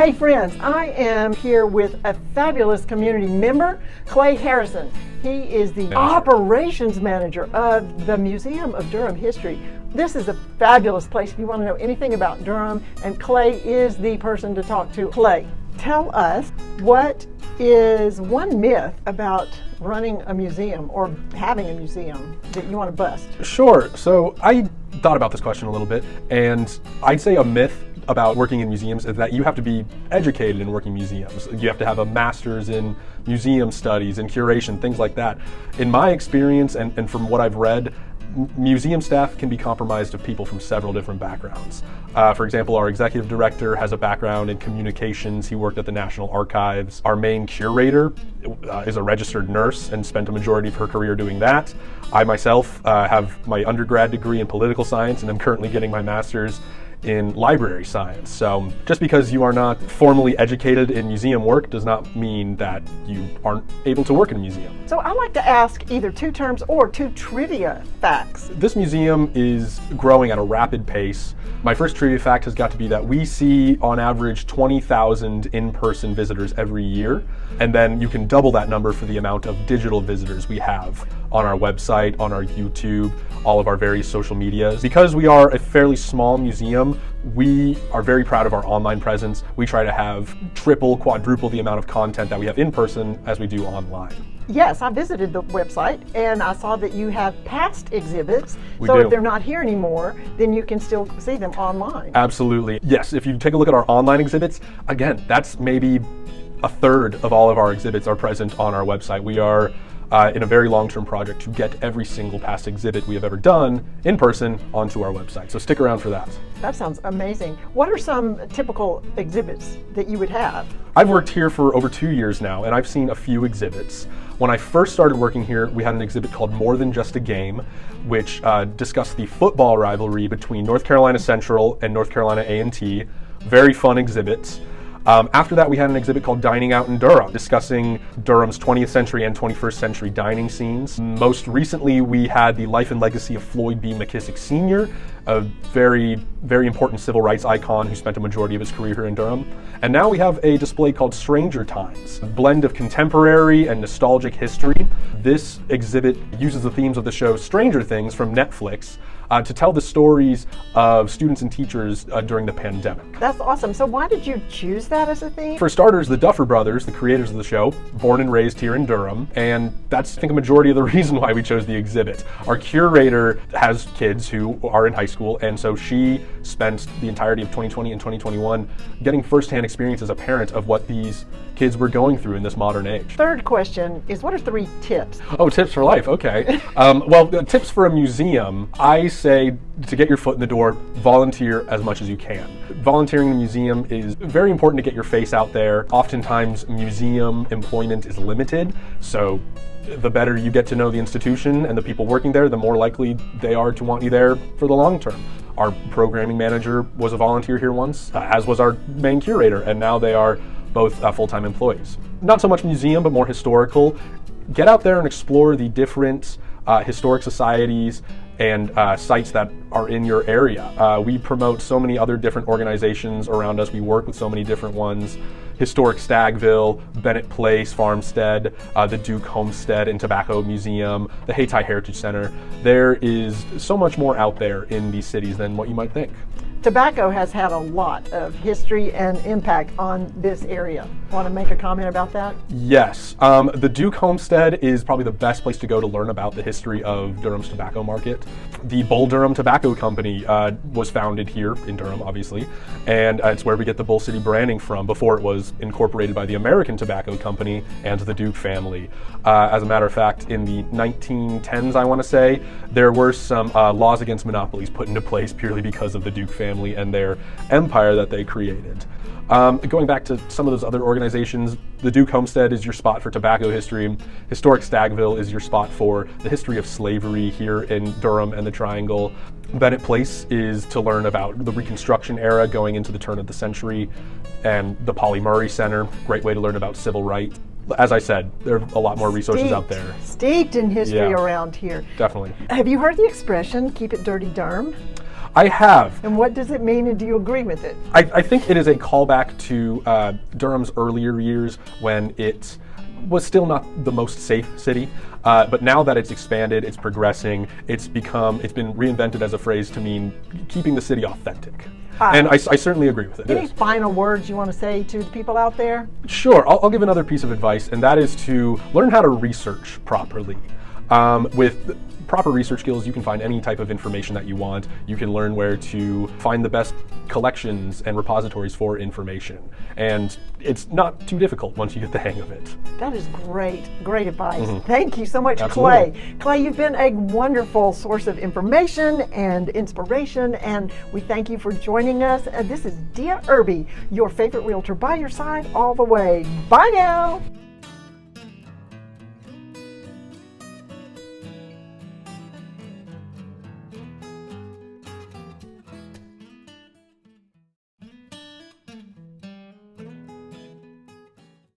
Hey friends, I am here with a fabulous community member, Clay Harrison. He is the operations manager of the Museum of Durham History. This is a fabulous place if you want to know anything about Durham, and Clay is the person to talk to. Clay, tell us, what is one myth about running a museum or having a museum that you want to bust? Sure. So I thought about this question a little bit, and I'd say a myth about working in museums is that you have to be educated in working museums. You have to have a master's in museum studies and curation, things like that. In my experience and from what I've read, museum staff can be comprised of people from several different backgrounds. For example, our executive director has a background in communications. He worked at the National Archives. Our main curator is a registered nurse and spent a majority of her career doing that. I myself have my undergrad degree in political science, and I'm currently getting my master's in library science. So just because you are not formally educated in museum work does not mean that you aren't able to work in a museum. So I like to ask either two terms or two trivia facts. This museum is growing at a rapid pace. My first trivia fact has got to be that we see on average 20,000 in-person visitors every year, and then you can double that number for the amount of digital visitors we have on our website, on our YouTube, all of our various social medias. Because we are a fairly small museum, we are very proud of our online presence. We try to have triple, quadruple the amount of content that we have in person as we do online. Yes, I visited the website and I saw that you have past exhibits. We so do. If they're not here anymore, then you can still see them online. Absolutely. Yes, if you take a look at our online exhibits, again, that's maybe a third of all of our exhibits are present on our website. We are in a very long-term project to get every single past exhibit we have ever done in person onto our website. So stick around for that. That sounds amazing. What are some typical exhibits that you would have? I've worked here for over 2 years now, and I've seen a few exhibits. When I first started working here, we had an exhibit called More Than Just a Game, which discussed the football rivalry between North Carolina Central and North Carolina A&T. Very fun exhibits. After that, we had an exhibit called Dining Out in Durham, discussing Durham's 20th century and 21st century dining scenes. Most recently, we had the life and legacy of Floyd B. McKissick Sr., a very, very important civil rights icon who spent a majority of his career here in Durham. And now we have a display called Stranger Times, a blend of contemporary and nostalgic history. This exhibit uses the themes of the show Stranger Things from Netflix to tell the stories of students and teachers during the pandemic. That's awesome. So why did you choose that as a theme? For starters, the Duffer Brothers, the creators of the show, born and raised here in Durham, and that's, I think, a majority of the reason why we chose the exhibit. Our curator has kids who are in high school, and so she spent the entirety of 2020 and 2021 getting firsthand experience as a parent of what these kids were going through in this modern age. Third question is, what are 3 tips? Oh, tips for life, okay. Well, tips for a museum, I say to get your foot in the door, volunteer as much as you can. Volunteering in a museum is very important to get your face out there. Oftentimes, museum employment is limited, so the better you get to know the institution and the people working there, the more likely they are to want you there for the long term. Our programming manager was a volunteer here once, as was our main curator, and now they are both full-time employees. Not so much museum, but more historical. Get out there and explore the different historic societies and sites that are in your area. We promote so many other different organizations around us. We work with so many different ones. Historic Stagville, Bennett Place, Farmstead, the Duke Homestead and Tobacco Museum, the Hayti Heritage Center. There is so much more out there in these cities than what you might think. Tobacco has had a lot of history and impact on this area. Want to make a comment about that? Yes. The Duke Homestead is probably the best place to go to learn about the history of Durham's tobacco market. The Bull Durham Tobacco Company was founded here in Durham, obviously, and it's where we get the Bull City branding from before it was incorporated by the American Tobacco Company and the Duke family. As a matter of fact, in the 1910s, I want to say, there were some laws against monopolies put into place purely because of the Duke family and their empire that they created. Going back to some of those other organizations, the Duke Homestead is your spot for tobacco history. Historic Stagville is your spot for the history of slavery here in Durham and the Triangle. Bennett Place is to learn about the Reconstruction era going into the turn of the century, and the Polly Murray Center, great way to learn about civil rights. As I said, there are a lot more resources out there. Steeped in history around here. Definitely. Have you heard the expression, keep it dirty Durham? I have. And what does it mean, and do you agree with it? I think it is a callback to Durham's earlier years when it was still not the most safe city, but now that it's expanded, it's progressing, it's been reinvented as a phrase to mean keeping the city authentic. And I certainly agree with it. Any final words you want to say to the people out there? Sure, I'll give another piece of advice, and that is to learn how to research properly. With proper research skills, you can find any type of information that you want. You can learn where to find the best collections and repositories for information. And it's not too difficult once you get the hang of it. That is great advice. Thank you so much, Absolutely. Clay. Clay, you've been a wonderful source of information and inspiration, and we thank you for joining us. This is Dia Irby, your favorite realtor, by your side all the way. Bye now.